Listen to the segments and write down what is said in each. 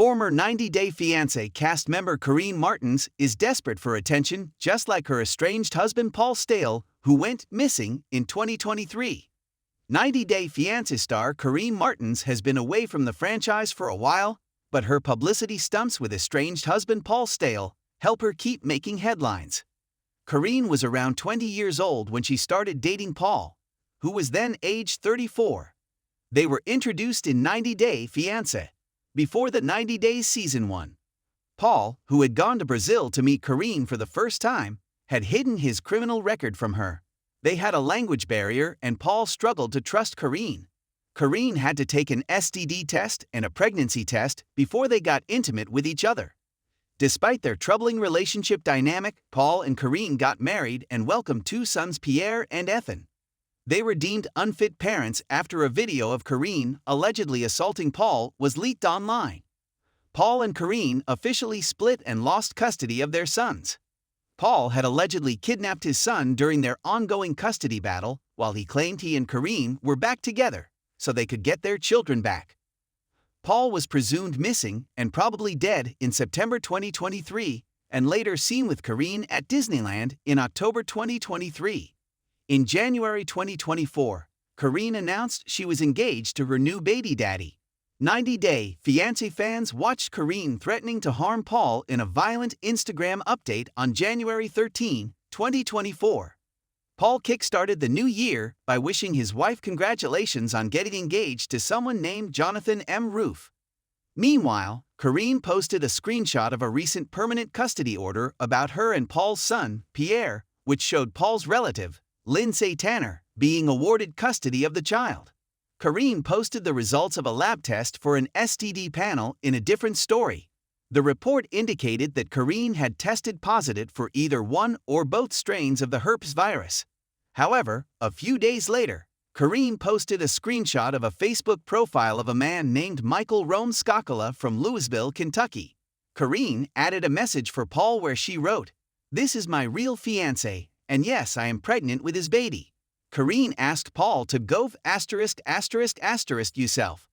Former 90 Day Fiance cast member Karine Martins is desperate for attention, just like her estranged husband Paul Stale, who went missing in 2023. 90 Day Fiance star Karine Martins has been away from the franchise for a while, but her publicity stunts with estranged husband Paul Stale help her keep making headlines. Karine was around 20 years old when she started dating Paul, who was then age 34. They were introduced in 90 Day Fiance before the 90 Days Season 1. Paul, who had gone to Brazil to meet Karine for the first time, had hidden his criminal record from her. They had a language barrier and Paul struggled to trust Karine. Karine had to take an STD test and a pregnancy test before they got intimate with each other. Despite their troubling relationship dynamic, Paul and Karine got married and welcomed two sons, Pierre and Ethan. They were deemed unfit parents after a video of Karine allegedly assaulting Paul was leaked online. Paul and Karine officially split and lost custody of their sons. Paul had allegedly kidnapped his son during their ongoing custody battle, while he claimed he and Karine were back together so they could get their children back. Paul was presumed missing and probably dead in September 2023 and later seen with Karine at Disneyland in October 2023. In January 2024, Karine announced she was engaged to her new baby daddy. 90 Day Fiance fans watched Karine threatening to harm Paul in a violent Instagram update on January 13, 2024. Paul kickstarted the new year by wishing his wife congratulations on getting engaged to someone named Jonathan M. Roof. Meanwhile, Karine posted a screenshot of a recent permanent custody order about her and Paul's son, Pierre, which showed Paul's relative, Lindsay Tanner, being awarded custody of the child. Karine posted the results of a lab test for an STD panel in a different story. The report indicated that Karine had tested positive for either one or both strains of the herpes virus. However, a few days later, Karine posted a screenshot of a Facebook profile of a man named Michael Rome Skakala from Louisville, Kentucky. Karine added a message for Paul where she wrote, "This is my real fiancé, and yes, I am pregnant with his baby." Karine asked Paul to go **** yourself.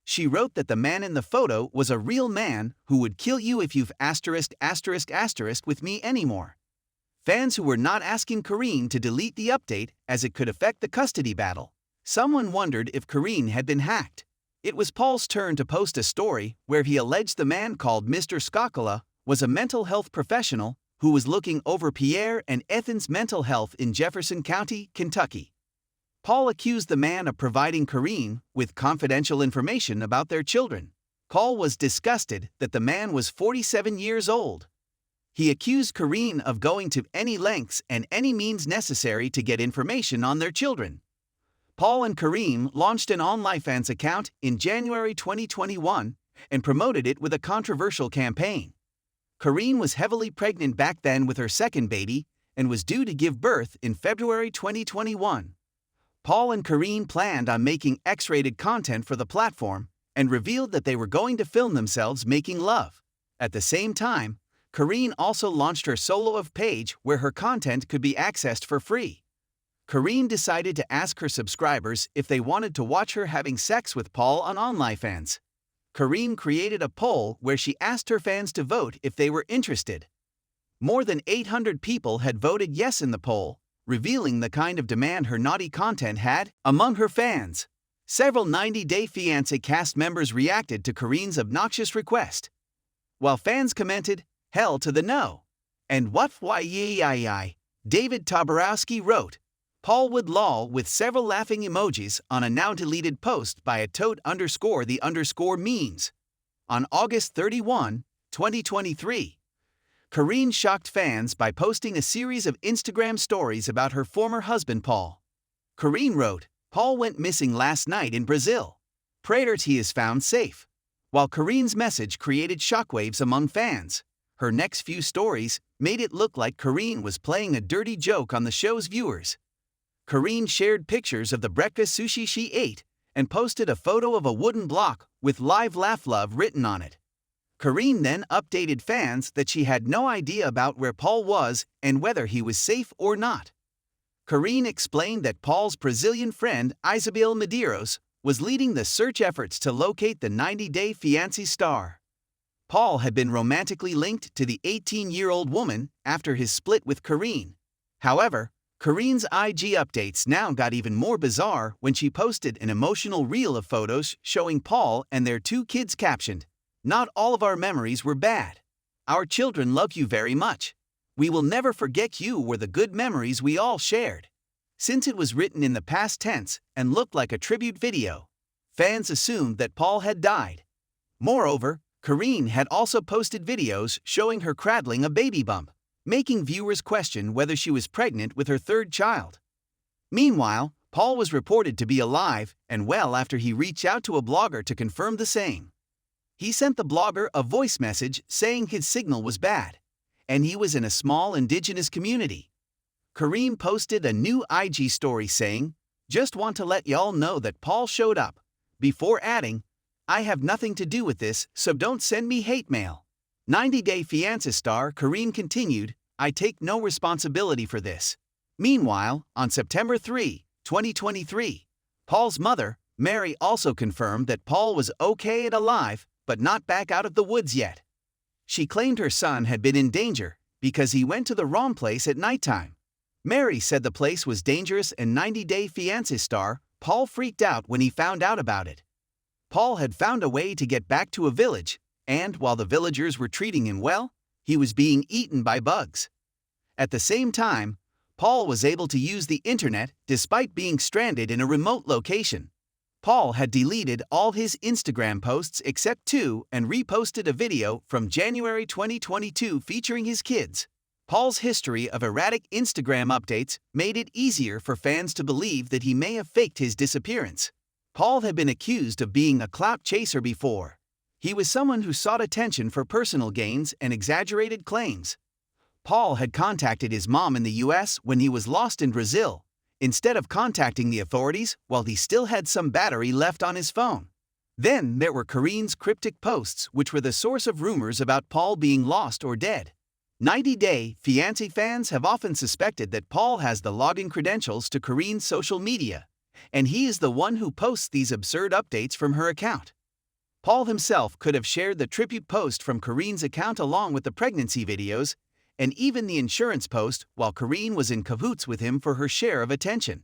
She wrote that the man in the photo was a real man who would kill you if you've **** with me anymore. Fans who were not asking Karine to delete the update as it could affect the custody battle. Someone wondered if Karine had been hacked. It was Paul's turn to post a story where he alleged the man called Mr. Skakala was a mental health professional who was looking over Pierre and Ethan's mental health in Jefferson County, Kentucky. Paul accused the man of providing Karine with confidential information about their children. Paul was disgusted that the man was 47 years old. He accused Karine of going to any lengths and any means necessary to get information on their children. Paul and Karine launched an OnlyFans account in January 2021 and promoted it with a controversial campaign. Karine was heavily pregnant back then with her second baby and was due to give birth in February 2021. Paul and Karine planned on making X-rated content for the platform and revealed that they were going to film themselves making love. At the same time, Karine also launched her solo page where her content could be accessed for free. Karine decided to ask her subscribers if they wanted to watch her having sex with Paul on OnlyFans. Karine created a poll where she asked her fans to vote if they were interested. More than 800 people had voted yes in the poll, revealing the kind of demand her naughty content had among her fans. Several 90 Day Fiance cast members reacted to Karine's obnoxious request. While fans commented, "Hell to the no," and "What why?" David Tabarowski wrote, "Paul would lol" with several laughing emojis on a now-deleted post by @the_memes. On August 31, 2023, Karine shocked fans by posting a series of Instagram stories about her former husband Paul. Karine wrote, "Paul went missing last night in Brazil. Prayers he is found safe." While Karine's message created shockwaves among fans, her next few stories made it look like Karine was playing a dirty joke on the show's viewers. Karine shared pictures of the breakfast sushi she ate and posted a photo of a wooden block with "Live Laugh Love" written on it. Karine then updated fans that she had no idea about where Paul was and whether he was safe or not. Karine explained that Paul's Brazilian friend Isabel Medeiros was leading the search efforts to locate the 90 Day Fiancé star. Paul had been romantically linked to the 18-year-old woman after his split with Karine. However, Karine's IG updates now got even more bizarre when she posted an emotional reel of photos showing Paul and their 2 kids captioned, "Not all of our memories were bad. Our children love you very much. We will never forget you were the good memories we all shared." Since it was written in the past tense and looked like a tribute video, fans assumed that Paul had died. Moreover, Karine had also posted videos showing her cradling a baby bump, making viewers question whether she was pregnant with her 3rd child. Meanwhile, Paul was reported to be alive and well after he reached out to a blogger to confirm the same. He sent the blogger a voice message saying his signal was bad, and he was in a small indigenous community. Karine posted a new IG story saying, "Just want to let y'all know that Paul showed up," before adding, "I have nothing to do with this, so don't send me hate mail." 90 Day Fiancé star Karine continued, "I take no responsibility for this." Meanwhile, on September 3, 2023, Paul's mother, Mary, also confirmed that Paul was okay and alive, but not back out of the woods yet. She claimed her son had been in danger because he went to the wrong place at nighttime. Mary said the place was dangerous, and 90 Day Fiancé star Paul freaked out when he found out about it. Paul had found a way to get back to a village, and while the villagers were treating him well, he was being eaten by bugs. At the same time, Paul was able to use the internet despite being stranded in a remote location. Paul had deleted all his Instagram posts except 2 and reposted a video from January 2022 featuring his kids. Paul's history of erratic Instagram updates made it easier for fans to believe that he may have faked his disappearance. Paul had been accused of being a clout chaser before. He was someone who sought attention for personal gains and exaggerated claims. Paul had contacted his mom in the US when he was lost in Brazil, instead of contacting the authorities while he still had some battery left on his phone. Then there were Karine's cryptic posts, which were the source of rumors about Paul being lost or dead. 90 Day Fiancé fans have often suspected that Paul has the login credentials to Karine's social media, and he is the one who posts these absurd updates from her account. Paul himself could have shared the tribute post from Karine's account along with the pregnancy videos, and even the insurance post while Karine was in cahoots with him for her share of attention.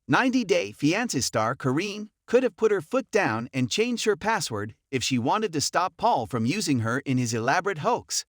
90 Day Fiancé star Karine could have put her foot down and changed her password if she wanted to stop Paul from using her in his elaborate hoax.